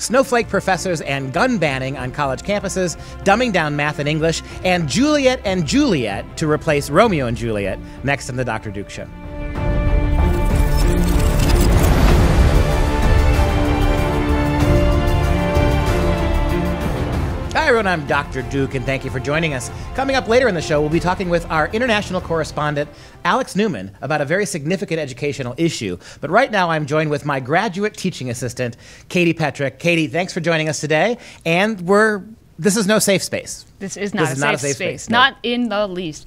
snowflake professors and gun banning on college campuses, dumbing down math and English, and Juliet and Juliet to replace Romeo and Juliet next in the Dr. Duke Show. Hi everyone, I'm Dr. Duke, and thank you for joining us. Coming up later in the show, we'll be talking with our international correspondent, Alex Newman, about a very significant educational issue. But right now, I'm joined with my graduate teaching assistant, Katie Petrick. Katie, thanks for joining us today. And this is no safe space. This is not a safe space. No. Not in the least.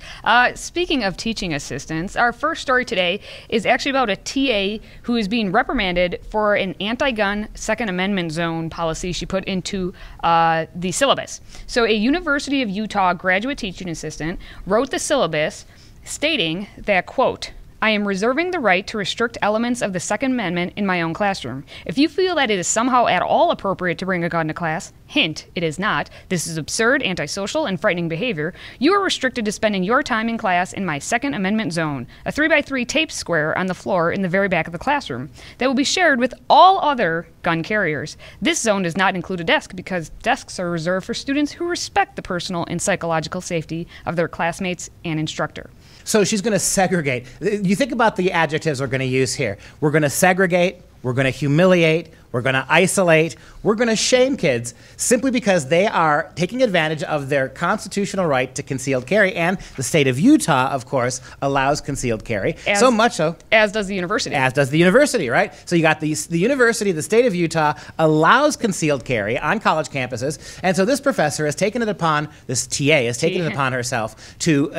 Speaking of teaching assistants, our first story today is actually about a TA who is being reprimanded for an anti-gun Second Amendment zone policy she put into the syllabus. So a University of Utah graduate teaching assistant wrote the syllabus stating that, quote, "I am reserving the right to restrict elements of the Second Amendment in my own classroom. If you feel that it is somehow at all appropriate to bring a gun to class, hint, it is not. This is absurd, antisocial, and frightening behavior. You are restricted to spending your time in class in my Second Amendment zone, a 3x3 taped square on the floor in the very back of the classroom that will be shared with all other gun carriers. This zone does not include a desk because desks are reserved for students who respect the personal and psychological safety of their classmates and instructor." So she's going to segregate. You think about the adjectives we're going to use here. We're going to segregate, we're going to humiliate, we're going to isolate, we're going to shame kids simply because they are taking advantage of their constitutional right to concealed carry. And the state of Utah, of course, allows concealed carry. So much so. As does the university. As does the university, right? So you got the university, the state of Utah, allows concealed carry on college campuses. And so this professor has taken it upon, this TA has taken it upon herself to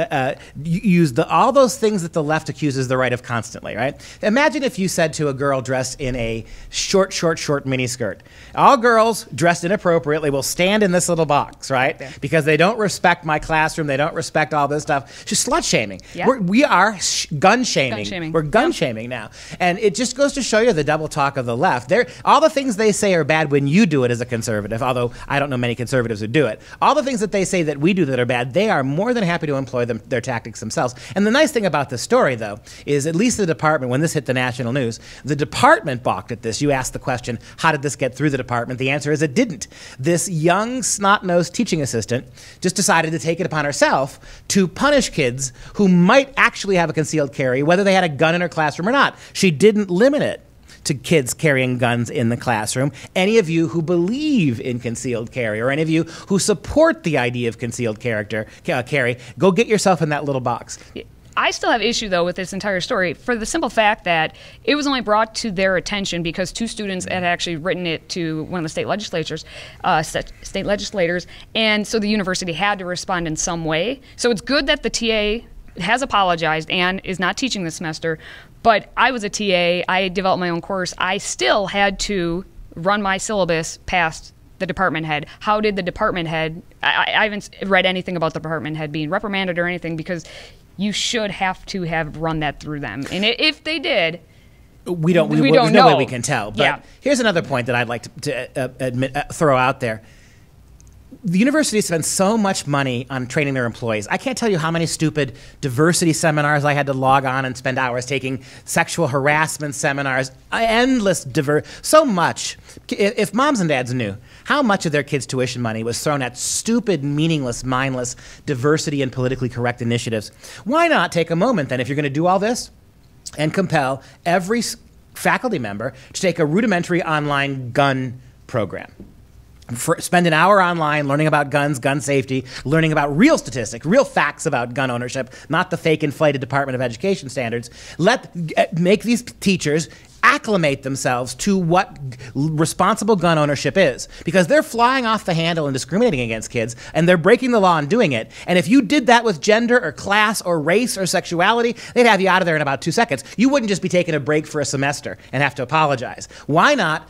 use all those things that the left accuses the right of constantly, right? Imagine if you said to a girl dressed in a short miniskirt, all girls dressed inappropriately will stand in this little box, right? Yeah. Because they don't respect my classroom, they don't respect all this stuff. She's slut shaming. Yeah. We are gun shaming. We're gun shaming now. And it just goes to show you the double talk of the left. All the things they say are bad when you do it as a conservative, although I don't know many conservatives who do it. All the things that they say that we do that are bad, they are more than happy to employ their tactics themselves. And the nice thing about this story, though, is at least the department, when this hit the national news, the department balked at this. You asked the question, how did this get through the department? The answer is it didn't. This young, snot-nosed teaching assistant just decided to take it upon herself to punish kids who might actually have a concealed carry, whether they had a gun in her classroom or not. She didn't limit it to kids carrying guns in the classroom. Any of you who believe in concealed carry, or any of you who support the idea of concealed carry, go get yourself in that little box. I still have issue, though, with this entire story for the simple fact that it was only brought to their attention because two students had actually written it to one of the state legislators, and so the university had to respond in some way. So it's good that the TA has apologized and is not teaching this semester, but I was a TA, I developed my own course, I still had to run my syllabus past the department head. How did the department head, I haven't read anything about the department head being reprimanded or anything, because you should have to have run that through them. And if they did, we don't know. There's no way we can tell. But here's another point that I'd like to throw out there. The university spends so much money on training their employees. I can't tell you how many stupid diversity seminars I had to log on and spend hours taking, sexual harassment seminars, so much. If moms and dads knew how much of their kids' tuition money was thrown at stupid, meaningless, mindless diversity and politically correct initiatives, why not take a moment then, if you're going to do all this, and compel every faculty member to take a rudimentary online gun program? Spend an hour online learning about guns, gun safety, learning about real statistics, real facts about gun ownership, not the fake inflated Department of Education standards. Make these teachers acclimate themselves to what responsible gun ownership is, because they're flying off the handle and discriminating against kids, and they're breaking the law and doing it. And if you did that with gender or class or race or sexuality, they'd have you out of there in about 2 seconds. You wouldn't just be taking a break for a semester and have to apologize. Why not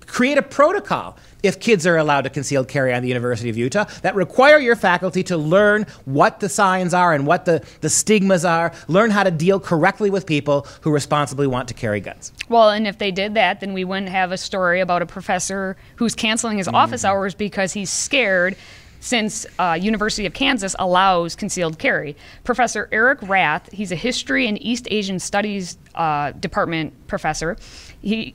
create a protocol if kids are allowed to concealed carry on the University of Utah that require your faculty to learn what the signs are and what the stigmas are, learn how to deal correctly with people who responsibly want to carry guns. Well, and if they did that, then we wouldn't have a story about a professor who's canceling his office hours because he's scared, since University of Kansas allows concealed carry. Professor Eric Rath, he's a history and East Asian studies department professor.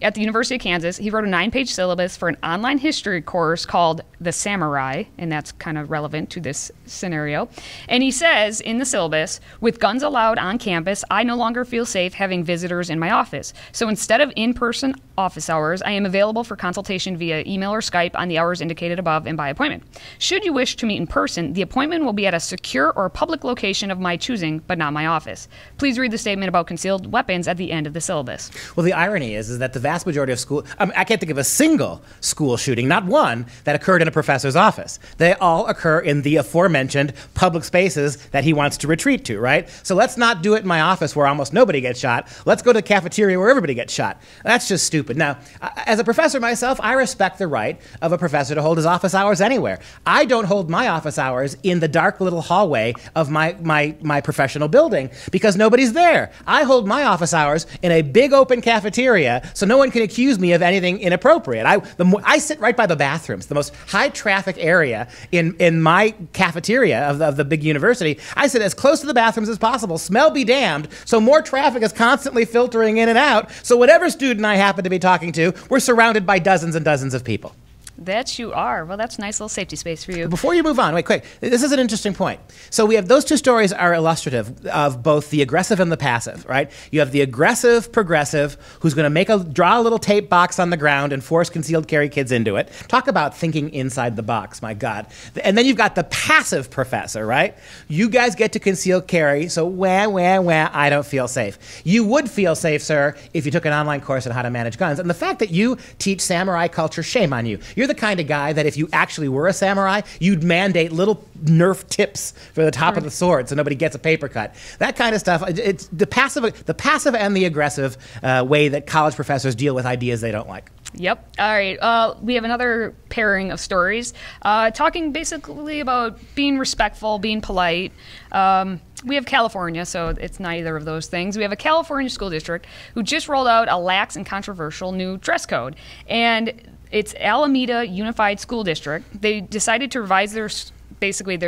At the University of Kansas, he wrote a 9-page syllabus for an online history course called The Samurai, and that's kind of relevant to this scenario. And he says in the syllabus, with guns allowed on campus, I no longer feel safe having visitors in my office. So instead of in-person office hours, I am available for consultation via email or Skype on the hours indicated above and by appointment. Should you wish to meet in person, the appointment will be at a secure or public location of my choosing, but not my office. Please read the statement about concealed weapons at the end of the syllabus. Well, the irony is that the vast majority of school, I can't think of a single school shooting, not one, that occurred in a professor's office. They all occur in the aforementioned public spaces that he wants to retreat to, right? So let's not do it in my office where almost nobody gets shot. Let's go to the cafeteria where everybody gets shot. That's just stupid. Now, as a professor myself, I respect the right of a professor to hold his office hours anywhere. I don't hold my office hours in the dark little hallway of my professional building because nobody's there. I hold my office hours in a big open cafeteria so no one can accuse me of anything inappropriate. I sit right by the bathrooms, the most high traffic area in my cafeteria of the big university. I sit as close to the bathrooms as possible, smell be damned, so more traffic is constantly filtering in and out, so whatever student I happen to be talking to, we're surrounded by dozens and dozens of people. That you are. Well, that's a nice little safety space for you. Before you move on, wait, quick. This is an interesting point. So we have those two stories are illustrative of both the aggressive and the passive, right? You have the aggressive progressive who's going to draw a little tape box on the ground and force concealed carry kids into it. Talk about thinking inside the box, my God. And then you've got the passive professor, right? You guys get to conceal carry, so I don't feel safe. You would feel safe, sir, if you took an online course on how to manage guns. And the fact that you teach samurai culture, shame on you. You're the kind of guy that if you actually were a samurai, you'd mandate little Nerf tips for the top of the sword so nobody gets a paper cut. That kind of stuff. It's the passive and the aggressive way that college professors deal with ideas they don't like. Yep. All right. We have another pairing of stories talking basically about being respectful, being polite. We have California, so it's neither of those things. We have a California school district who just rolled out a lax and controversial new dress code. And it's Alameda Unified School District. They decided to revise their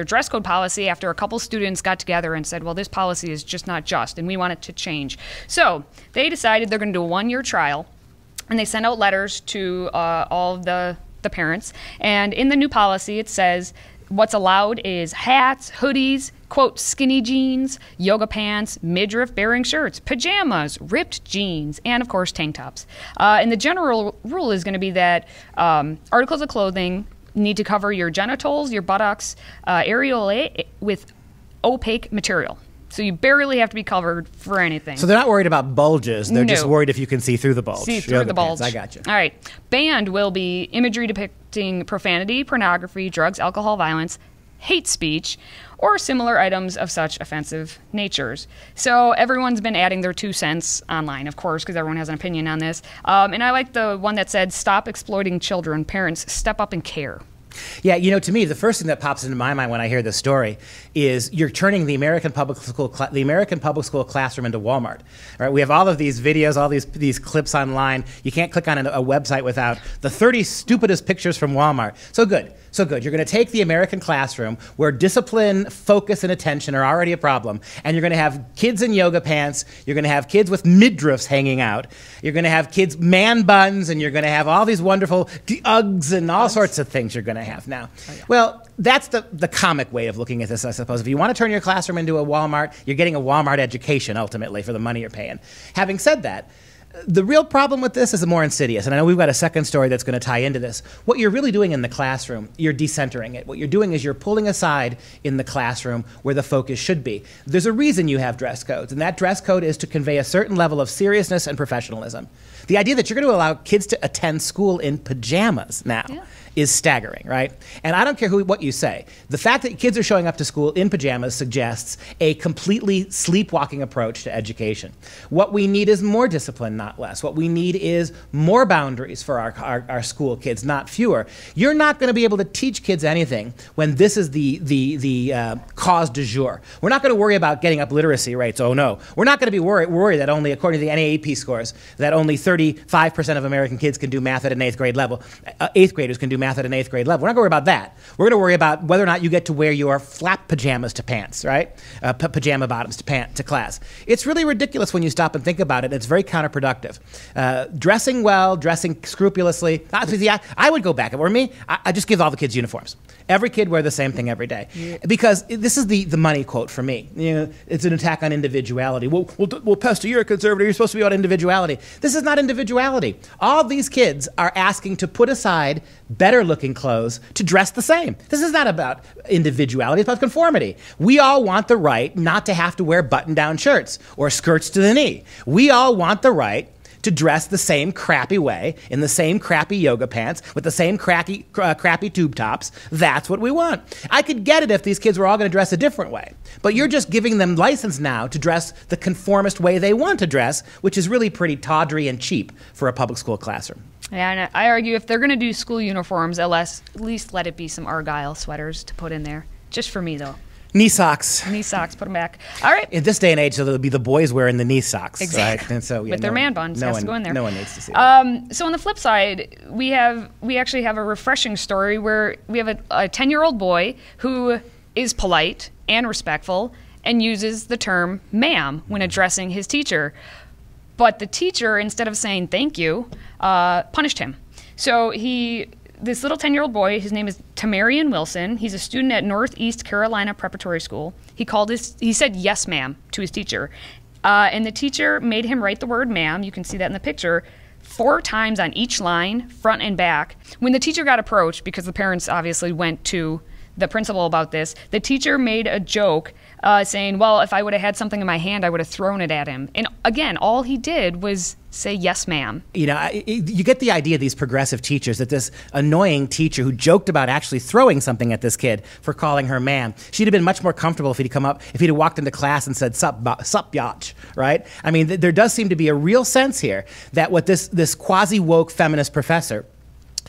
dress code policy after a couple students got together and said, well, this policy is just not just, and we want it to change. So they decided they're going to do a 1-year trial, and they sent out letters to all of the parents. And in the new policy, it says what's allowed is hats, hoodies, quote, skinny jeans, yoga pants, midriff-bearing shirts, pajamas, ripped jeans, and, of course, tank tops. And the general rule is going to be that articles of clothing need to cover your genitals, your buttocks, areolae with opaque material. So you barely have to be covered for anything. So they're not worried about bulges. They're just worried if you can see through the bulge. See through the bulge. I got you. All right. Banned will be imagery depicting profanity, pornography, drugs, alcohol, violence, hate speech, or similar items of such offensive natures. So everyone's been adding their 2 cents online, of course, because everyone has an opinion on this. And I like the one that said, stop exploiting children. Parents, step up and care. Yeah, you know, to me, the first thing that pops into my mind when I hear this story is you're turning the American public school classroom into Walmart. Right? We have all of these videos, all these clips online. You can't click on a website without the 30 stupidest pictures from Walmart. So good. So good. You're going to take the American classroom where discipline, focus, and attention are already a problem, and you're going to have kids in yoga pants, you're going to have kids with midriffs hanging out, you're going to have kids man buns, and you're going to have all these wonderful Uggs and all sorts of things you're going to have now. Oh, yeah. Well, that's the comic way of looking at this, I suppose. If you want to turn your classroom into a Walmart, you're getting a Walmart education, ultimately, for the money you're paying. Having said that, the real problem with this is more insidious, and I know we've got a second story that's going to tie into this. What you're really doing in the classroom, you're decentering it. What you're doing is you're pulling aside in the classroom where the focus should be. There's a reason you have dress codes, and that dress code is to convey a certain level of seriousness and professionalism. The idea that you're going to allow kids to attend school in pajamas now is staggering, right? And I don't care what you say. The fact that kids are showing up to school in pajamas suggests a completely sleepwalking approach to education. What we need is more discipline, not less. What we need is more boundaries for our school kids, not fewer. You're not going to be able to teach kids anything when this is the cause du jour. We're not going to worry about getting up literacy rates. Oh no. We're not going to be worried that only, according to the NAAP scores, that only 30 35% of American kids can do math at an 8th grade level. 8th graders can do math at an 8th grade level. We're not going to worry about that. We're going to worry about whether or not you get to wear your flap pajamas to pants, right? Pajama bottoms to class. It's really ridiculous when you stop and think about it. It's very counterproductive. Dressing well, dressing scrupulously. I would go back. If it were me, I just give all the kids uniforms. Every kid wear the same thing every day. Yeah. Because this is the money quote for me. You know, it's an attack on individuality. Well, Pastor, you're a conservative. You're supposed to be about individuality. This is not individuality. All these kids are asking to put aside better-looking clothes to dress the same. This is not about individuality. It's about conformity. We all want the right not to have to wear button-down shirts or skirts to the knee. We all want the right to dress the same crappy way, in the same crappy yoga pants, with the same crappy tube tops. That's what we want. I could get it if these kids were all going to dress a different way. But you're just giving them license now to dress the conformist way they want to dress, which is really pretty tawdry and cheap for a public school classroom. Yeah, and I argue if they're going to do school uniforms, at least let it be some Argyle sweaters to put in there. Just for me, though. Knee socks. Knee socks, put them back. All right. In this day and age, so it'll be the boys wearing the knee socks. Exactly. Right? And so, with their man buns, has to go in there. No one needs to see that. So on the flip side, we actually have a refreshing story where we have a 10-year-old boy who is polite and respectful and uses the term ma'am when addressing his teacher. But the teacher, instead of saying thank you, punished him. So this little 10-year-old boy, his name is Tamarian Wilson. He's a student at Northeast Carolina Preparatory School. He said yes, ma'am, to his teacher. And the teacher made him write the word ma'am, you can see that in the picture, 4 times on each line, front and back. When the teacher got approached, because the parents obviously went to the principal about this, the teacher made a joke saying, well, if I would have had something in my hand, I would have thrown it at him. And again, all he did was say, yes, ma'am. You know, you get the idea, these progressive teachers, that this annoying teacher who joked about actually throwing something at this kid for calling her ma'am, she'd have been much more comfortable if he'd have walked into class and said, sup, yatch, right? I mean, there does seem to be a real sense here that what this quasi-woke feminist professor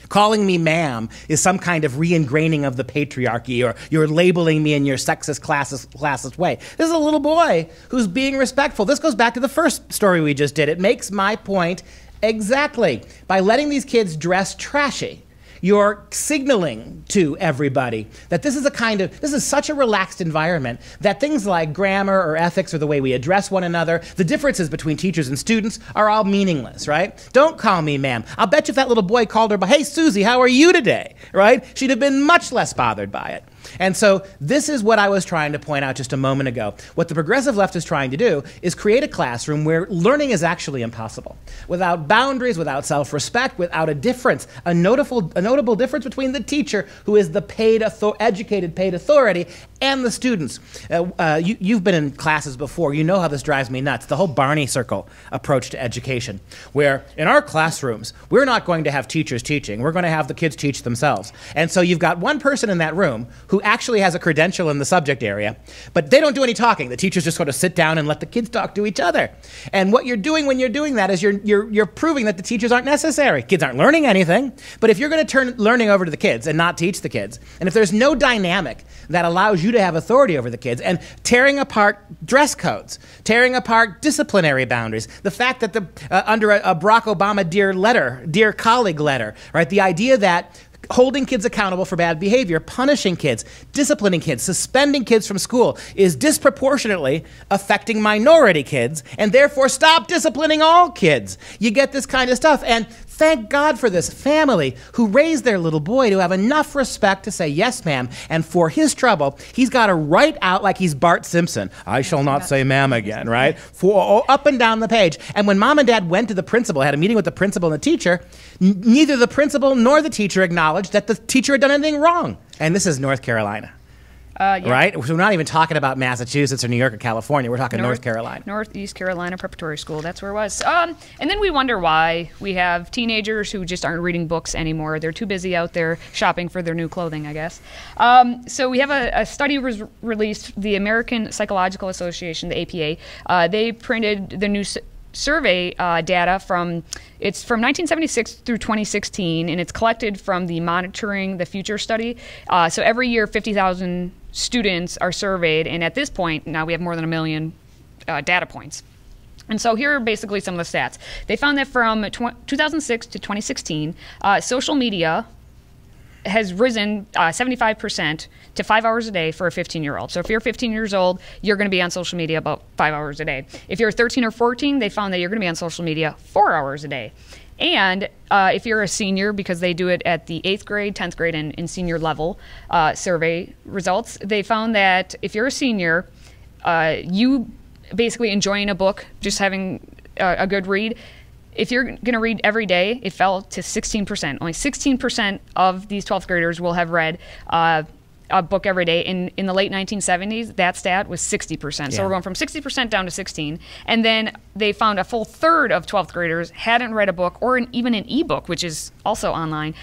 calling me ma'am is some kind of re-ingraining of the patriarchy, or you're labeling me in your sexist, classist way. This is a little boy who's being respectful. This goes back to the first story we just did. It makes my point exactly. By letting these kids dress trashy, you're signaling to everybody that this is such a relaxed environment that things like grammar or ethics or the way we address one another, the differences between teachers and students are all meaningless, right? Don't call me ma'am. I'll bet you if that little boy called her, hey, Susie, how are you today, right? She'd have been much less bothered by it. And so this is what I was trying to point out just a moment ago. What the progressive left is trying to do is create a classroom where learning is actually impossible. Without boundaries, without self-respect, without a difference, a notable difference between the teacher, who is the educated paid authority, and the students. You've been in classes before. You know how this drives me nuts. The whole Barney Circle approach to education, where in our classrooms, we're not going to have teachers teaching. We're going to have the kids teach themselves. And so you've got one person in that room who actually has a credential in the subject area, but they don't do any talking. The teachers just sort of sit down and let the kids talk to each other. And what you're doing when you're doing that is you're proving that the teachers aren't necessary. Kids aren't learning anything. But if you're going to turn learning over to the kids and not teach the kids, and if there's no dynamic that allows you to have authority over the kids, and tearing apart dress codes, tearing apart disciplinary boundaries, the fact that under a Barack Obama dear colleague letter, right, the idea that holding kids accountable for bad behavior, punishing kids, disciplining kids, suspending kids from school is disproportionately affecting minority kids, and therefore stop disciplining all kids. You get this kind of stuff. And thank God for this family who raised their little boy to have enough respect to say, yes, ma'am, and for his trouble, he's got to write out like he's Bart Simpson, I shall not say ma'am again, right? Up and down the page. And when mom and dad went to the principal, had a meeting with the principal and the teacher, neither the principal nor the teacher acknowledged that the teacher had done anything wrong. And this is North Carolina. Yeah. Right? So we're not even talking about Massachusetts or New York or California. We're talking North Carolina. Northeast Carolina Preparatory School. That's where it was. And then we wonder why we have teenagers who just aren't reading books anymore. They're too busy out there shopping for their new clothing, I guess. So we have a study released, the American Psychological Association, the APA. They printed the new survey data from 1976 through 2016, and it's collected from the Monitoring the Future study. So every year, 50,000 students are surveyed, and at this point, now we have more than 1 million data points. And so here are basically some of the stats. They found that from 2006 to 2016, social media has risen 75% to 5 hours a day for a 15-year-old. So if you're 15 years old, you're going to be on social media about 5 hours a day. If you're 13 or 14, they found that you're going to be on social media 4 hours a day. And if you're a senior, because they do it at the 8th grade, 10th grade, and senior level survey results, they found that if you're a senior, you basically enjoying a book, just having a good read, if you're going to read every day, it fell to 16%. Only 16% of these 12th graders will have read a book every day. In the late 1970s, that stat was 60%. Yeah. So we're going from 60% down to 16. And then they found a full third of 12th graders hadn't read a book or even an ebook, which is also online,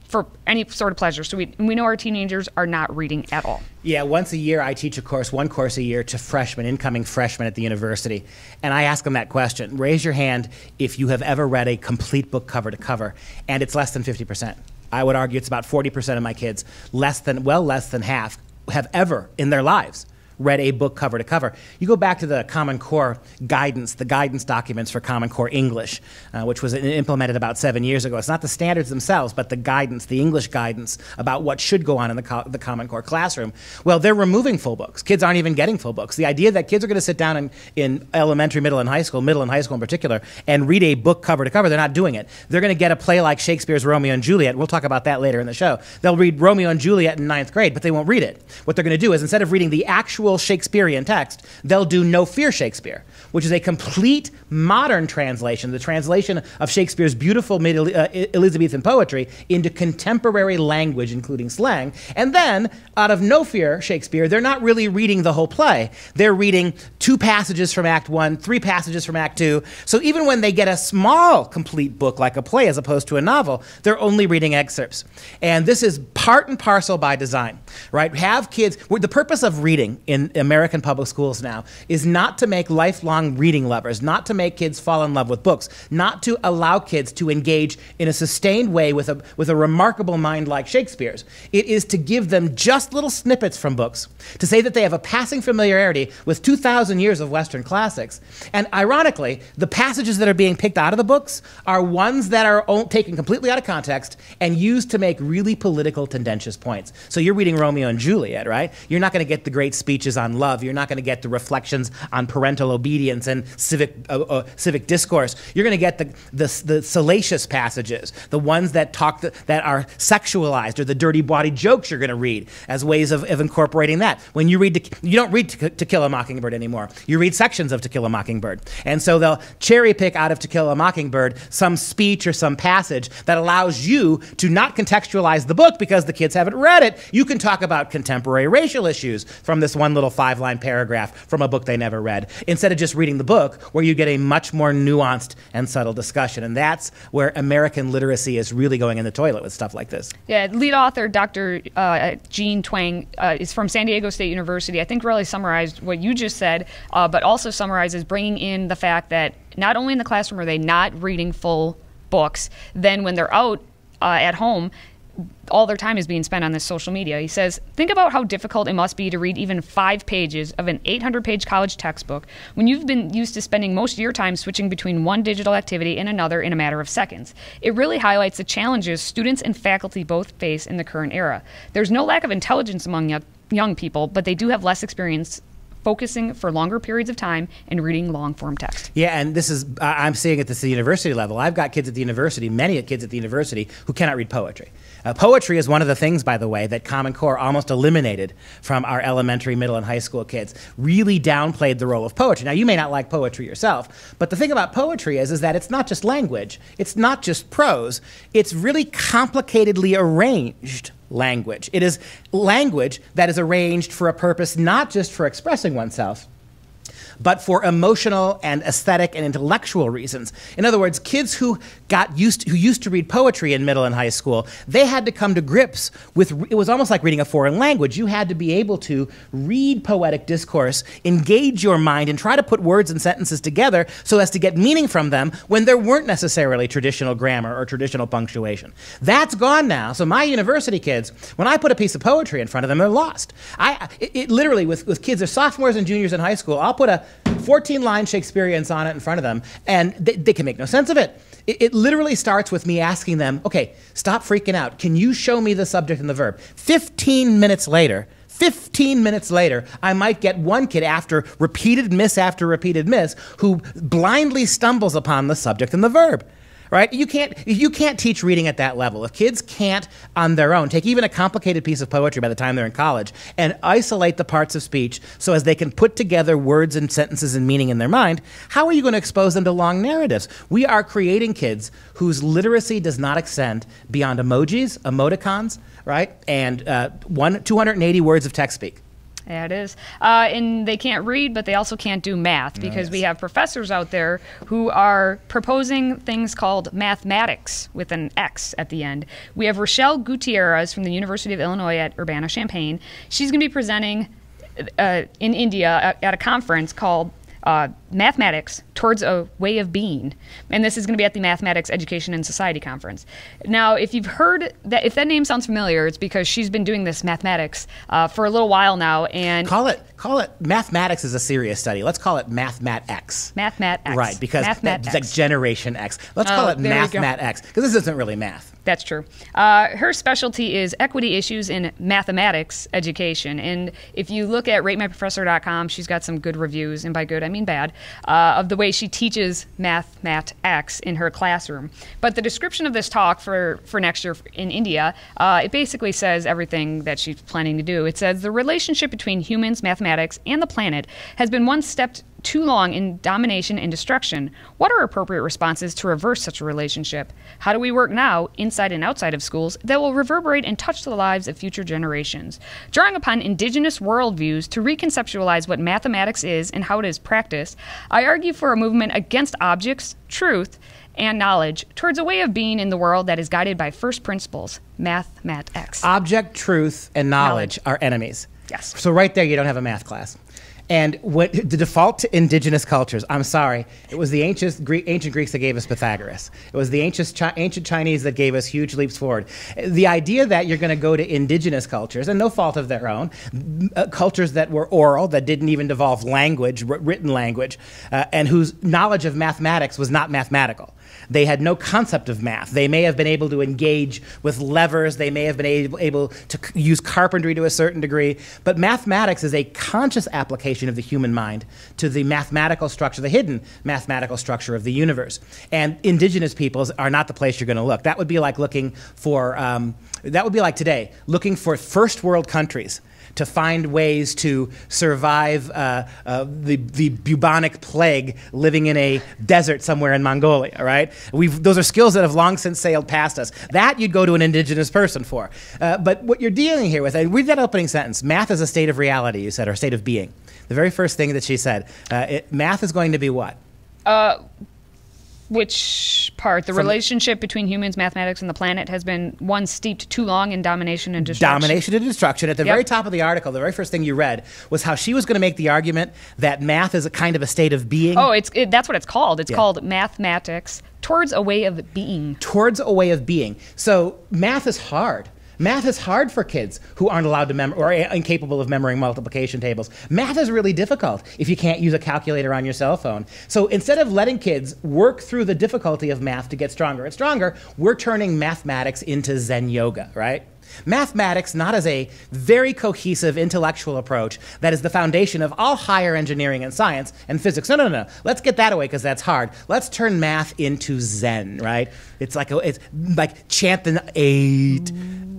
for any sort of pleasure. So we know our teenagers are not reading at all. Yeah, once a year I teach one course a year to freshmen, incoming freshmen at the university. And I ask them that question. Raise your hand if you have ever read a complete book cover to cover. And it's less than 50%. I would argue it's about 40% of my kids, less than half, have ever in their lives read a book cover to cover. You go back to the Common Core guidance, the guidance documents for Common Core English, which was implemented about 7 years ago. It's not the standards themselves, but the guidance, the English guidance about what should go on in the Common Core classroom. Well, they're removing full books. Kids aren't even getting full books. The idea that kids are going to sit down in elementary, middle and high school in particular, and read a book cover to cover, they're not doing it. They're going to get a play like Shakespeare's Romeo and Juliet. We'll talk about that later in the show. They'll read Romeo and Juliet in 9th grade, but they won't read it. What they're going to do is, instead of reading the actual Shakespearean text, they'll do No Fear Shakespeare, which is a complete modern translation, the translation of Shakespeare's beautiful Elizabethan poetry into contemporary language, including slang. And then, out of No Fear Shakespeare, they're not really reading the whole play. They're reading 2 passages from Act 1, 3 passages from Act 2. So even when they get a small, complete book like a play as opposed to a novel, they're only reading excerpts. And this is part and parcel by design, right? Have kids, the purpose of reading in American public schools now is not to make lifelong reading lovers, not to make kids fall in love with books, not to allow kids to engage in a sustained way with a remarkable mind like Shakespeare's. It is to give them just little snippets from books, to say that they have a passing familiarity with 2,000 years of Western classics. And ironically, the passages that are being picked out of the books are ones that are taken completely out of context and used to make really political, tendentious points. So you're reading Romeo and Juliet, right? You're not going to get the great speeches on love. You're not going to get the reflections on parental obedience and civic discourse. You're going to get the salacious passages, the ones that that are sexualized, or the dirty, bawdy jokes you're going to read as ways of incorporating that. When you read, you don't read To Kill a Mockingbird anymore. You read sections of To Kill a Mockingbird. And so they'll cherry pick out of To Kill a Mockingbird some speech or some passage that allows you to not contextualize the book because the kids haven't read it. You can talk about contemporary racial issues from this one little 5-line paragraph from a book they never read, instead of just reading the book, where you get a much more nuanced and subtle discussion. And that's where American literacy is really going in the toilet with stuff like this. Yeah, lead author Dr. Jean Twang is from San Diego State University. I think really summarized what you just said, but also summarizes bringing in the fact that not only in the classroom are they not reading full books, then when they're out at home, all their time is being spent on this social media. He says, think about how difficult it must be to read even 5 pages of an 800-page college textbook when you've been used to spending most of your time switching between one digital activity and another in a matter of seconds. It really highlights the challenges students and faculty both face in the current era. There's no lack of intelligence among young people, but they do have less experience focusing for longer periods of time and reading long-form text. Yeah, and this is, I'm seeing at the university level. I've got kids at the university, many kids at the university, who cannot read poetry. Poetry is one of the things, by the way, that Common Core almost eliminated from our elementary, middle, and high school kids. Really downplayed the role of poetry. Now, you may not like poetry yourself, but the thing about poetry is that it's not just language. It's not just prose. It's really complicatedly arranged language. It is language that is arranged for a purpose not just for expressing oneself, but for emotional and aesthetic and intellectual reasons. In other words, kids who used to read poetry in middle and high school, they had to come to grips with, it was almost like reading a foreign language. You had to be able to read poetic discourse, engage your mind, and try to put words and sentences together so as to get meaning from them when there weren't necessarily traditional grammar or traditional punctuation. That's gone now. So my university kids, when I put a piece of poetry in front of them, they're lost. It literally, with kids, they're sophomores and juniors in high school, I'll put a 14-line Shakespearean sonnet in front of them, and they can make no sense of it. It literally starts with me asking them, okay, stop freaking out. Can you show me the subject and the verb? 15 minutes later, I might get one kid after repeated miss who blindly stumbles upon the subject and the verb. Right? You can't teach reading at that level. If kids can't, on their own, take even a complicated piece of poetry by the time they're in college and isolate the parts of speech so as they can put together words and sentences and meaning in their mind, how are you going to expose them to long narratives? We are creating kids whose literacy does not extend beyond emojis, emoticons, right? And 280 words of text speak. Yeah, it is. And they can't read, but they also can't do math because we have professors out there who are proposing things called mathematics with an X at the end. We have Rochelle Gutierrez from the University of Illinois at Urbana-Champaign. She's going to be presenting in India at a conference called Mathematics Towards a Way of Being. And this is going to be at the Mathematics Education and Society Conference. Now, if you've heard that, if that name sounds familiar, it's because she's been doing this mathematics for a little while now. And call it mathematics is a serious study. Let's call it Mathmat-X. Mathmat-X. Right, because it's like Generation X. Let's call it Mathmat-X, because this isn't really math. That's true. Her specialty is equity issues in mathematics education. And if you look at ratemyprofessor.com, she's got some good reviews, and by good I mean bad, of the way she teaches Mathmat-X in her classroom. But the description of this talk for next year in India, it basically says everything that she's planning to do. It says the relationship between humans, mathematics, and the planet has been one step too long in domination and destruction. What are appropriate responses to reverse such a relationship? How do we work now, inside and outside of schools, that will reverberate and touch the lives of future generations? Drawing upon indigenous worldviews to reconceptualize what mathematics is and how it is practiced, I argue for a movement against objects, truth, and knowledge towards a way of being in the world that is guided by first principles, Mathmat-X. Object, truth, and knowledge are enemies. Yes. So right there, you don't have a math class. And what the default to indigenous cultures, I'm sorry, it was the ancient Greeks that gave us Pythagoras. It was the ancient Chinese that gave us huge leaps forward. The idea that you're going to go to indigenous cultures, and no fault of their own, cultures that were oral, that didn't even devolve language, written language, and whose knowledge of mathematics was not mathematical. They had no concept of math. They may have been able to engage with levers. They may have been able to use carpentry to a certain degree. But mathematics is a conscious application of the human mind to the mathematical structure, the hidden mathematical structure of the universe. And indigenous peoples are not the place you're going to look. That would be like looking for, that would be like today, looking for first world countries to find ways to survive the bubonic plague living in a desert somewhere in Mongolia, right? Those are skills that have long since sailed past us. That you'd go to an indigenous person for. But what you're dealing here with, and read that opening sentence, math is a state of reality, you said, or a state of being. The very first thing that she said, math is going to be what? Which part? The relationship between humans, mathematics, and the planet has been one steeped too long in domination and destruction. Domination and destruction. At the very top of the article, the very first thing you read was how she was going to make the argument that math is a kind of a state of being. Oh, that's what it's called. It's called mathematics towards a way of being. Towards a way of being. So math is hard. Math is hard for kids who aren't allowed to or incapable of memorizing multiplication tables. Math is really difficult if you can't use a calculator on your cell phone. So instead of letting kids work through the difficulty of math to get stronger and stronger, we're turning mathematics into Zen yoga, right? Mathematics not as a very cohesive intellectual approach that is the foundation of all higher engineering and science and physics. No. Let's get that away because that's hard. Let's turn math into Zen, right? It's like chant the eight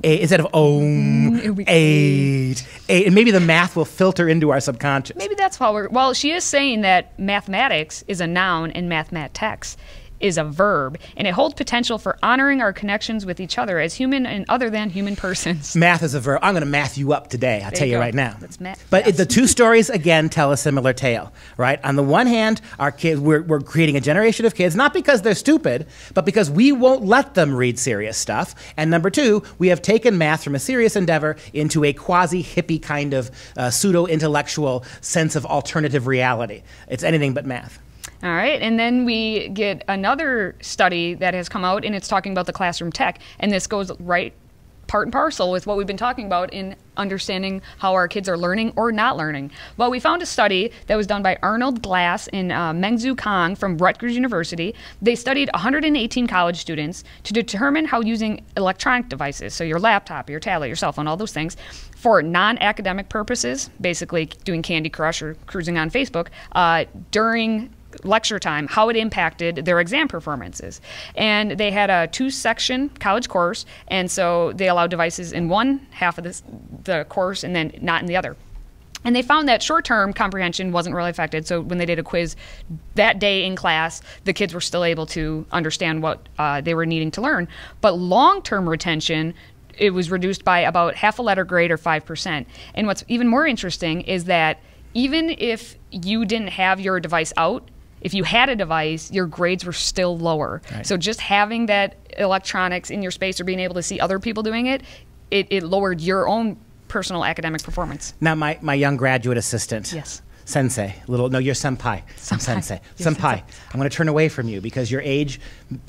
instead of om, eight. And maybe the math will filter into our subconscious. Maybe that's why well, she is saying that mathematics is a noun and mathematics is a verb, and it holds potential for honoring our connections with each other as human and other than human persons. Math is a verb. I'm going to math you up today, I'll tell you right now. But the two stories, again, tell a similar tale, right? On the one hand, our kids, we're creating a generation of kids, not because they're stupid, but because we won't let them read serious stuff. And number two, we have taken math from a serious endeavor into a quasi-hippie kind of pseudo-intellectual sense of alternative reality. It's anything but math. All right, and then we get another study that has come out, and it's talking about the classroom tech, and this goes right part and parcel with what we've been talking about in understanding how our kids are learning or not learning. Well, we found a study that was done by Arnold Glass and Mengzu Kang from Rutgers University. They studied 118 college students to determine how using electronic devices, so your laptop, your tablet, your cell phone, all those things, for non-academic purposes, basically doing Candy Crush or cruising on Facebook, during lecture time, how it impacted their exam performances. And they had a 2-section college course, and so they allowed devices in one half of the course and then not in the other. And they found that short-term comprehension wasn't really affected. So when they did a quiz that day in class, the kids were still able to understand what they were needing to learn. But long-term retention, it was reduced by about half a letter grade or 5%. And what's even more interesting is that even if you didn't have your device out, if you had a device, your grades were still lower. Right. So just having that electronics in your space or being able to see other people doing it, it lowered your own personal academic performance. Now, my young graduate assistant. Yes. Sensei, you're senpai. I'm sensei. Senpai, I'm going to turn away from you because your age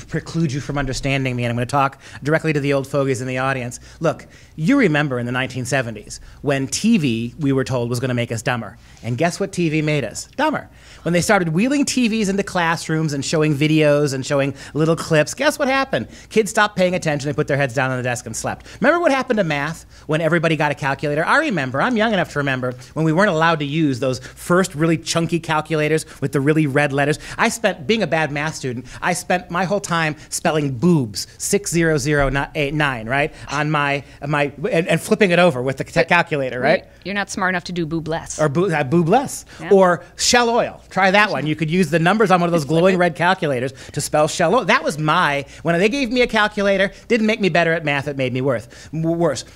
precludes you from understanding me, and I'm going to talk directly to the old fogies in the audience. Look, you remember in the 1970s when TV, we were told, was going to make us dumber. And guess what TV made us? Dumber. When they started wheeling TVs into classrooms and showing videos and showing little clips, guess what happened? Kids stopped paying attention, they put their heads down on the desk and slept. Remember what happened to math when everybody got a calculator? I remember, I'm young enough to remember, when we weren't allowed to use those first really chunky calculators with the really red letters. Being a bad math student, I spent my whole time spelling boobs, 60089, right? On my and flipping it over with the calculator, right? You're not smart enough to do boobless. Or boobless. Yeah. Or Shell Oil. Try that one. You could use the numbers on one of those glowing red calculators to spell Shell Oil. That was when they gave me a calculator, didn't make me better at math, it made me worse.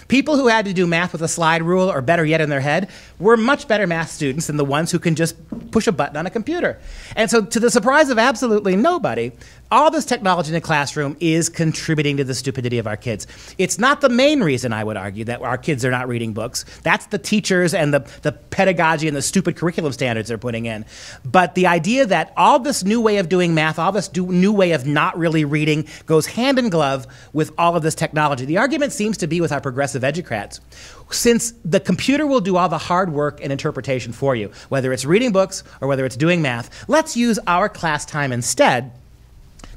People who had to do math with a slide rule, or better yet in their head, were much better math students than the ones who can just push a button on a computer. And so, to the surprise of absolutely nobody, all this technology in the classroom is contributing to the stupidity of our kids. It's not the main reason, I would argue, that our kids are not reading books. That's the teachers and the pedagogy and the stupid curriculum standards they're putting in. But the idea that all this new way of doing math, all this new way of not really reading goes hand in glove with all of this technology. The argument seems to be with our progressive educrats. Since the computer will do all the hard work and interpretation for you, whether it's reading books or whether it's doing math, let's use our class time instead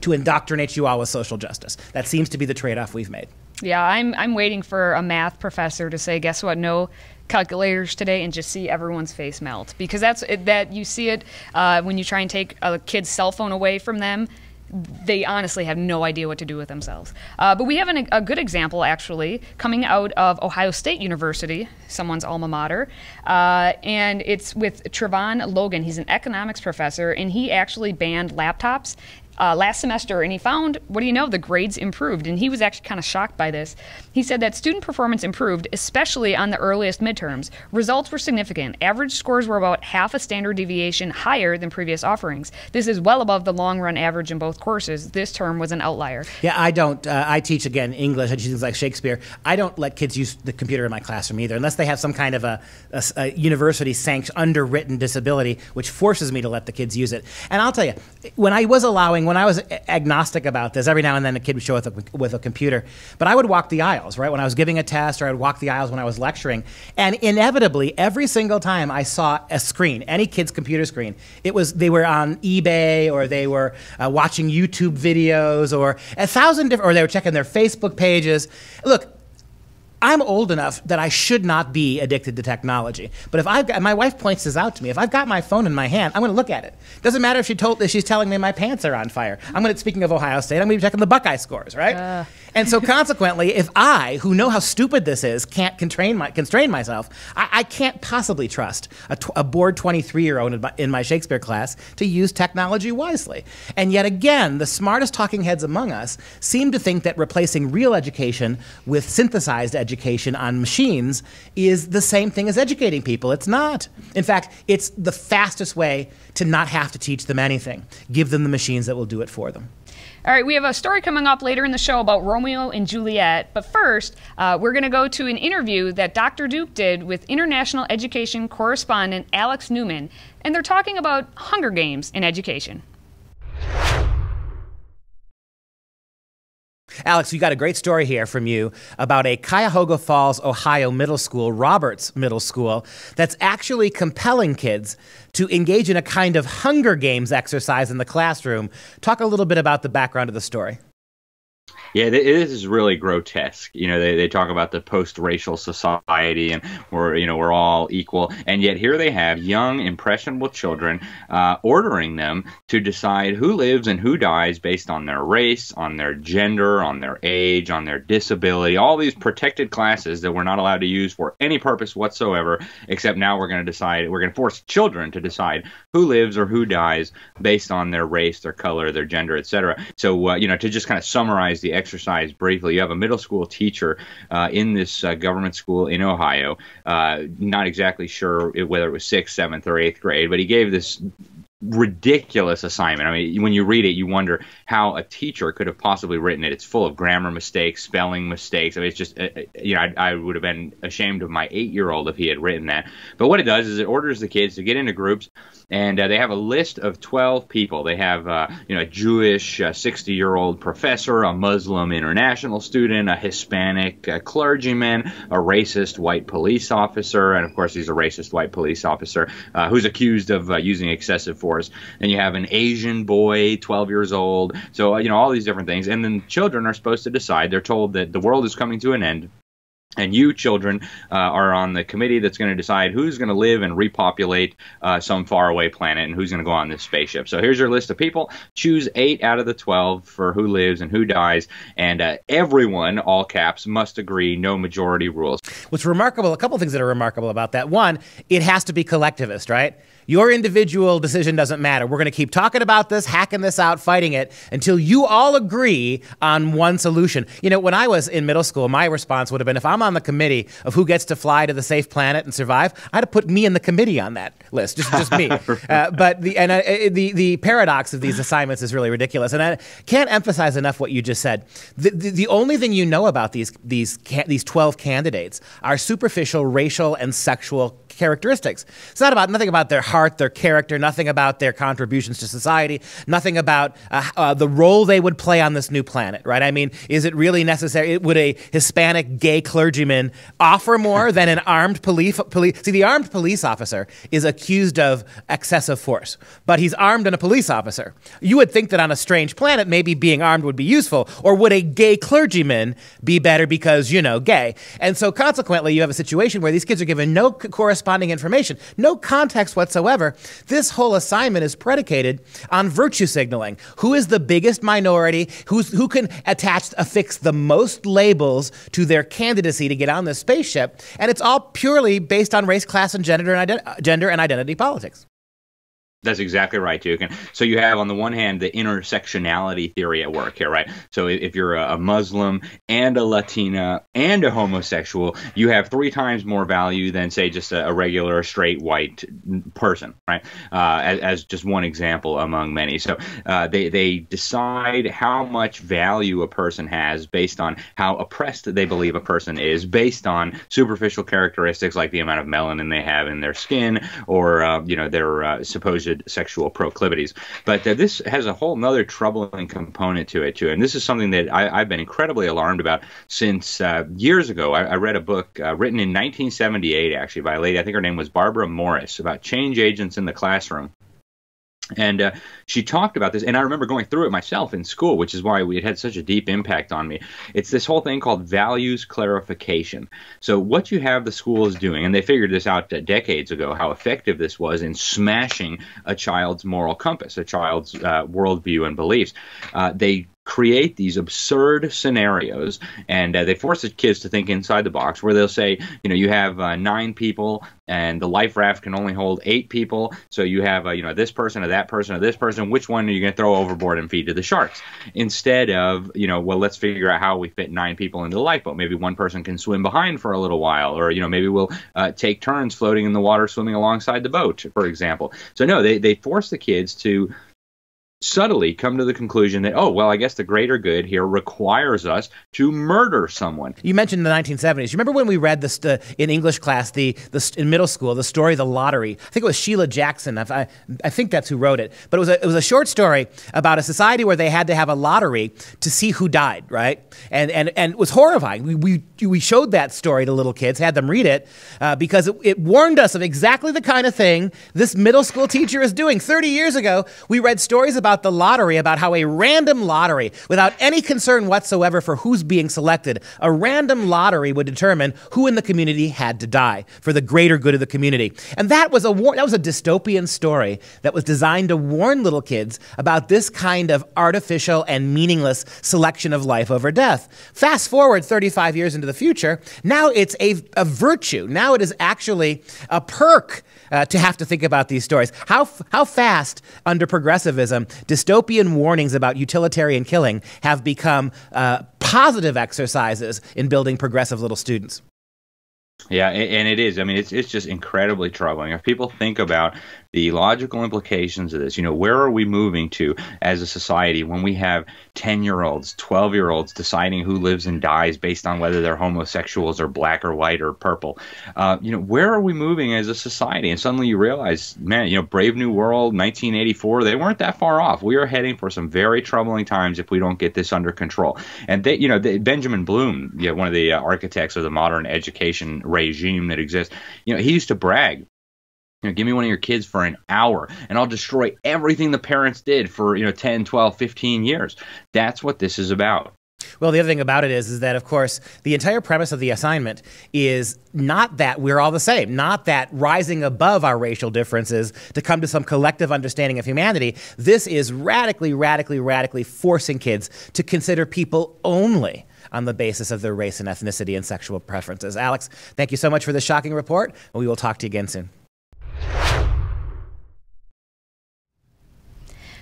to indoctrinate you all with social justice. That seems to be the trade-off we've made. Yeah, I'm waiting for a math professor to say, guess what, no calculators today, and just see everyone's face melt. Because that you see it when you try and take a kid's cell phone away from them. They honestly have no idea what to do with themselves. But we have a good example, actually, coming out of Ohio State University, someone's alma mater, and it's with Trevon Logan. He's an economics professor, and he actually banned laptops last semester, and he found, what do you know, the grades improved, and he was actually kind of shocked by this. He said that student performance improved, especially on the earliest midterms. Results were significant. Average scores were about half a standard deviation higher than previous offerings. This is well above the long-run average in both courses. This term was an outlier. Yeah, I don't. I teach, again, English. I teach things like Shakespeare. I don't let kids use the computer in my classroom either, unless they have some kind of a university-sanctioned, underwritten disability, which forces me to let the kids use it. And I'll tell you, when I was agnostic about this, every now and then a kid would show up with a computer, but I would walk the aisles, right? When I was giving a test, or I would walk the aisles when I was lecturing, and inevitably, every single time I saw a screen, any kid's computer screen, they were on eBay, or they were watching YouTube videos, or 1,000 different, or they were checking their Facebook pages. Look, I'm old enough that I should not be addicted to technology. But if my wife points this out to me, if I've got my phone in my hand, I'm going to look at it. Doesn't matter if she's telling me my pants are on fire. Speaking of Ohio State, I'm going to be checking the Buckeye scores, right? And so consequently, if I, who know how stupid this is, can't constrain myself, I can't possibly trust a bored 23-year-old in my Shakespeare class to use technology wisely. And yet again, the smartest talking heads among us seem to think that replacing real education with synthesized education on machines is the same thing as educating people. It's not. In fact, it's the fastest way to not have to teach them anything. Give them the machines that will do it for them. All right, we have a story coming up later in the show about Romeo and Juliet, but first, we're going to go to an interview that Dr. Duke did with international education correspondent Alex Newman, and they're talking about Hunger Games in education. Alex, you got a great story here from you about a Cuyahoga Falls, Ohio middle school, Roberts Middle School, that's actually compelling kids to engage in a kind of Hunger Games exercise in the classroom. Talk a little bit about the background of the story. Yeah, this is really grotesque. You know, they talk about the post-racial society and we're all equal, and yet here they have young, impressionable children ordering them to decide who lives and who dies based on their race, on their gender, on their age, on their disability, all these protected classes that we're not allowed to use for any purpose whatsoever, except now we're going to force children to decide who lives or who dies based on their race, their color, their gender, etc. So, to just kind of summarize the exercise briefly, you have a middle school teacher in this government school in Ohio, not exactly sure whether it was 6th, 7th, or 8th grade, but he gave this ridiculous assignment. I mean, when you read it, you wonder how a teacher could have possibly written it. It's full of grammar mistakes, spelling mistakes. I mean, it's just, I would have been ashamed of my 8-year-old if he had written that. But what it does is it orders the kids to get into groups, and they have a list of 12 people. They have, a Jewish 60-year-old professor, a Muslim international student, a Hispanic clergyman, a racist white police officer, and of course he's a racist white police officer who's accused of using excessive force. And you have an Asian boy, 12 years old. So, all these different things. And then children are supposed to decide. They're told that the world is coming to an end. And you children are on the committee that's going to decide who's going to live and repopulate some faraway planet and who's going to go on this spaceship. So here's your list of people. Choose 8 out of the 12 for who lives and who dies. And everyone, all caps, must agree, no majority rules. What's remarkable, a couple things that are remarkable about that. One, it has to be collectivist, right? Your individual decision doesn't matter. We're going to keep talking about this, hacking this out, fighting it until you all agree on one solution. When I was in middle school, my response would have been, if I'm on the committee of who gets to fly to the safe planet and survive, I'd have put me in the committee on that list, just me. But the paradox of these assignments is really ridiculous, and I can't emphasize enough what you just said. The only thing you know about these 12 candidates are superficial racial and sexual characteristics. It's nothing about their heart, their character, nothing about their contributions to society, nothing about the role they would play on this new planet, right? I mean, is it really necessary? Would a Hispanic gay clergyman offer more than an armed police? See, the armed police officer is accused of excessive force, but he's armed and a police officer. You would think that on a strange planet, maybe being armed would be useful, or would a gay clergyman be better because, gay? And so consequently, you have a situation where these kids are given no corresponding information, no context whatsoever. This whole assignment is predicated on virtue signaling. Who is the biggest minority? Who can affix the most labels to their candidacy to get on this spaceship? And it's all purely based on race, class, and gender and identity politics. That's exactly right, Duke. And so you have, on the one hand, the intersectionality theory at work here, right? So if you're a Muslim and a Latina and a homosexual, you have 3 times more value than, say, just a regular straight white person, right? As just one example among many. So they decide how much value a person has based on how oppressed they believe a person is, based on superficial characteristics like the amount of melanin they have in their skin, or their supposed sexual proclivities. But this has a whole nother troubling component to it too, and this is something that I've been incredibly alarmed about since years ago. I read a book written in 1978, actually, by a lady, I think her name was Barbara Morris, about change agents in the classroom. And she talked about this, and I remember going through it myself in school, which is why it had such a deep impact on me. It's this whole thing called values clarification. So what you have the schools doing, and they figured this out decades ago, how effective this was in smashing a child's moral compass, a child's worldview and beliefs. They create these absurd scenarios, and they force the kids to think inside the box, where they'll say, you have 9 people, and the life raft can only hold 8 people, so you have, this person or that person or this person, which one are you going to throw overboard and feed to the sharks? Instead of, well, let's figure out how we fit 9 people into the lifeboat. Maybe one person can swim behind for a little while, or, maybe we'll take turns floating in the water, swimming alongside the boat, for example. So no, they force the kids to subtly come to the conclusion that, oh, well, I guess the greater good here requires us to murder someone. You mentioned the 1970s. You remember when we read this in English class, in middle school, the story, The Lottery? I think it was Sheila Jackson. I think that's who wrote it. But it was a short story about a society where they had to have a lottery to see who died, right? And it was horrifying. We showed that story to little kids, had them read it, because it warned us of exactly the kind of thing this middle school teacher is doing. 30 years ago, we read stories about the lottery, about how a random lottery, without any concern whatsoever for who's being selected, a random lottery would determine who in the community had to die for the greater good of the community. And that was a dystopian story that was designed to warn little kids about this kind of artificial and meaningless selection of life over death. Fast forward 35 years into the future, now it's a virtue. Now it is actually a perk to have to think about these stories. How fast, under progressivism, dystopian warnings about utilitarian killing have become positive exercises in building progressive little students. Yeah, and it is. I mean, it's just incredibly troubling. If people think about the logical implications of this, where are we moving to as a society when we have 10-year-olds, 12-year-olds deciding who lives and dies based on whether they're homosexuals or black or white or purple? Where are we moving as a society? And suddenly you realize, man, Brave New World, 1984, they weren't that far off. We are heading for some very troubling times if we don't get this under control. And Benjamin Bloom, one of the architects of the modern education regime that exists, he used to brag. Give me one of your kids for an hour, and I'll destroy everything the parents did for 10, 12, 15 years. That's what this is about. Well, the other thing about it is that, of course, the entire premise of the assignment is not that we're all the same, not that rising above our racial differences to come to some collective understanding of humanity. This is radically, radically, radically forcing kids to consider people only on the basis of their race and ethnicity and sexual preferences. Alex, thank you so much for this shocking report, and we will talk to you again soon.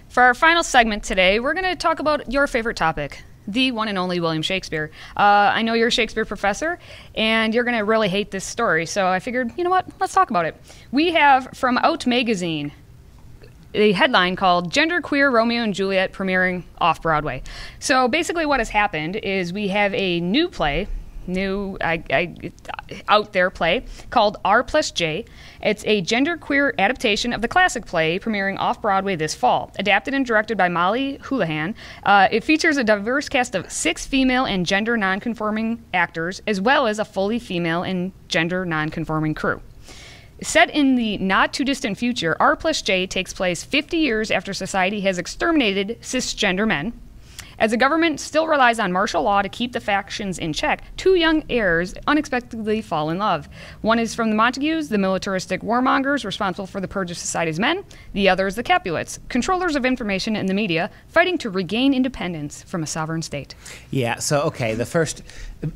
For our final segment today, we're going to talk about your favorite topic, the one and only William Shakespeare. I know you're a Shakespeare professor, and you're going to really hate this story, so I figured, you know what, let's talk about it. We have from Out Magazine a headline called Genderqueer Romeo and Juliet Premiering Off-Broadway. So basically what has happened is we have a new play, out there play called R+J. It's a genderqueer adaptation of the classic play premiering off-Broadway this fall. Adapted and directed by Molly Houlihan, it features a diverse cast of 6 female and gender nonconforming actors, as well as a fully female and gender nonconforming crew. Set in the not-too-distant future, R+J takes place 50 years after society has exterminated cisgender men. As the government still relies on martial law to keep the factions in check, 2 young heirs unexpectedly fall in love. One is from the Montagues, the militaristic warmongers responsible for the purge of society's men. The other is the Capulets, controllers of information and the media, fighting to regain independence from a sovereign state. Yeah, so, okay, the first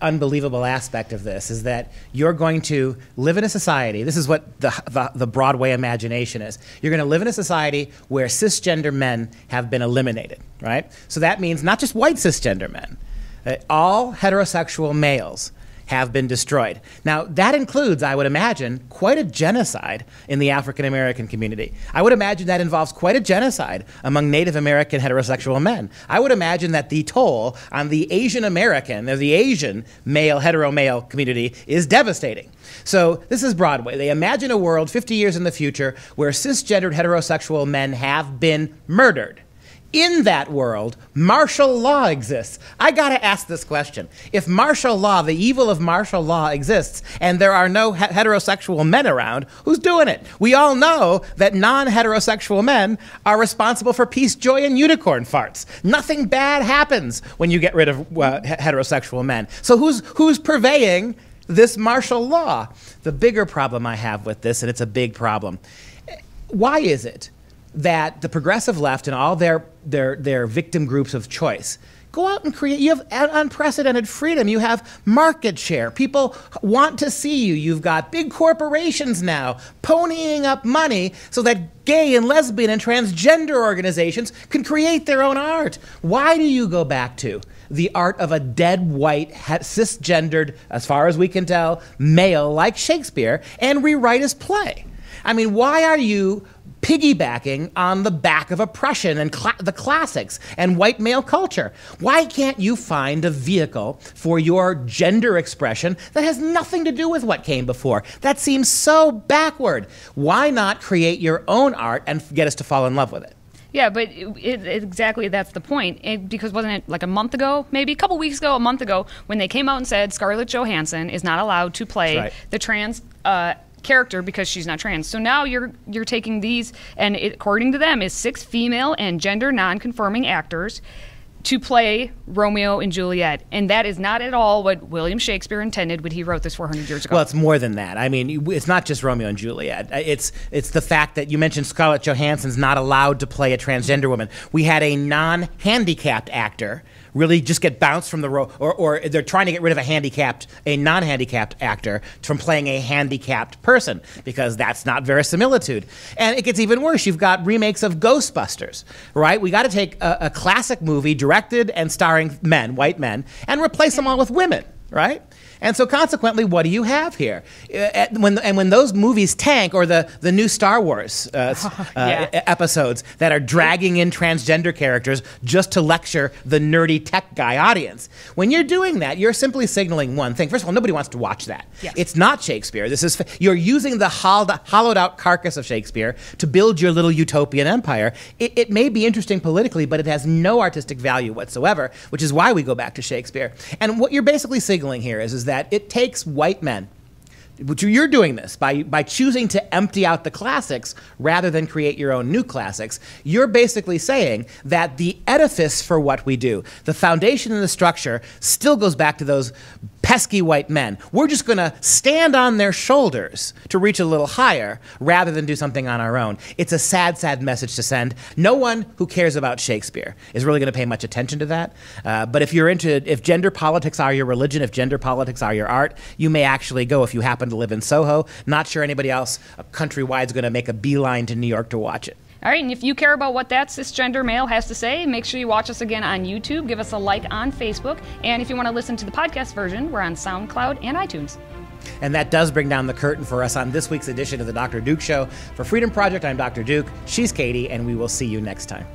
unbelievable aspect of this is that you're going to live in a society, this is what the Broadway imagination is, you're going to live in a society where cisgender men have been eliminated, right? So that means not just white cisgender men, all heterosexual males have been destroyed. Now, that includes, I would imagine, quite a genocide in the African American community. I would imagine that involves quite a genocide among Native American heterosexual men. I would imagine that the toll on the Asian American, or the Asian hetero male community is devastating. So this is Broadway. They imagine a world 50 years in the future where cisgendered heterosexual men have been murdered. In that world, martial law exists. I gotta ask this question. If martial law, the evil of martial law exists, and there are no heterosexual men around, who's doing it? We all know that non-heterosexual men are responsible for peace, joy, and unicorn farts. Nothing bad happens when you get rid of heterosexual men. So who's purveying this martial law? The bigger problem I have with this, and it's a big problem, why is it that the progressive left and all their victim groups of choice go out and create, you have unprecedented freedom, you have market share, people want to see you, you've got big corporations now ponying up money so that gay and lesbian and transgender organizations can create their own art. Why do you go back to the art of a dead white, cisgendered, as far as we can tell, male like Shakespeare and rewrite his play? I mean, why are you piggybacking on the back of oppression and the classics and white male culture. Why can't you find a vehicle for your gender expression that has nothing to do with what came before? That seems so backward. Why not create your own art and get us to fall in love with it? Yeah, but exactly that's the point. Because wasn't it like a month ago, maybe a couple weeks ago, a month ago, when they came out and said Scarlett Johansson is not allowed to play the trans character because she's not trans. So now you're taking these, and according to them, is 6 female and gender non-conforming actors to play Romeo and Juliet. And that is not at all what William Shakespeare intended when he wrote this 400 years ago. Well, it's more than that. I mean, it's not just Romeo and Juliet. It's the fact that you mentioned Scarlett Johansson's not allowed to play a transgender woman. We had a non-handicapped actor really just get bounced from the role, or they're trying to get rid of a non-handicapped actor from playing a handicapped person, because that's not verisimilitude. And it gets even worse. You've got remakes of Ghostbusters, right? We got to take a classic movie directed and starring men, white men, and replace them all with women, right? And so consequently, what do you have here? When those movies tank, or the new Star Wars episodes that are dragging in transgender characters just to lecture the nerdy tech guy audience, when you're doing that, you're simply signaling one thing. First of all, nobody wants to watch that. Yes. It's not Shakespeare. You're using the hollowed out carcass of Shakespeare to build your little utopian empire. It may be interesting politically, but it has no artistic value whatsoever, which is why we go back to Shakespeare. And what you're basically signaling here is that it takes white men, which you're doing this by choosing to empty out the classics rather than create your own new classics. You're basically saying that the edifice for what we do, the foundation and the structure, still goes back to those pesky white men. We're just going to stand on their shoulders to reach a little higher rather than do something on our own. It's a sad, sad message to send. No one who cares about Shakespeare is really going to pay much attention to that. But if gender politics are your religion, if gender politics are your art, you may actually go, if you happen to live in Soho. Not sure anybody else countrywide is going to make a beeline to New York to watch it. All right, and if you care about what that cisgender male has to say, make sure you watch us again on YouTube. Give us a like on Facebook. And if you want to listen to the podcast version, we're on SoundCloud and iTunes. And that does bring down the curtain for us on this week's edition of the Dr. Duke Show. For Freedom Project, I'm Dr. Duke. She's Katie, and we will see you next time.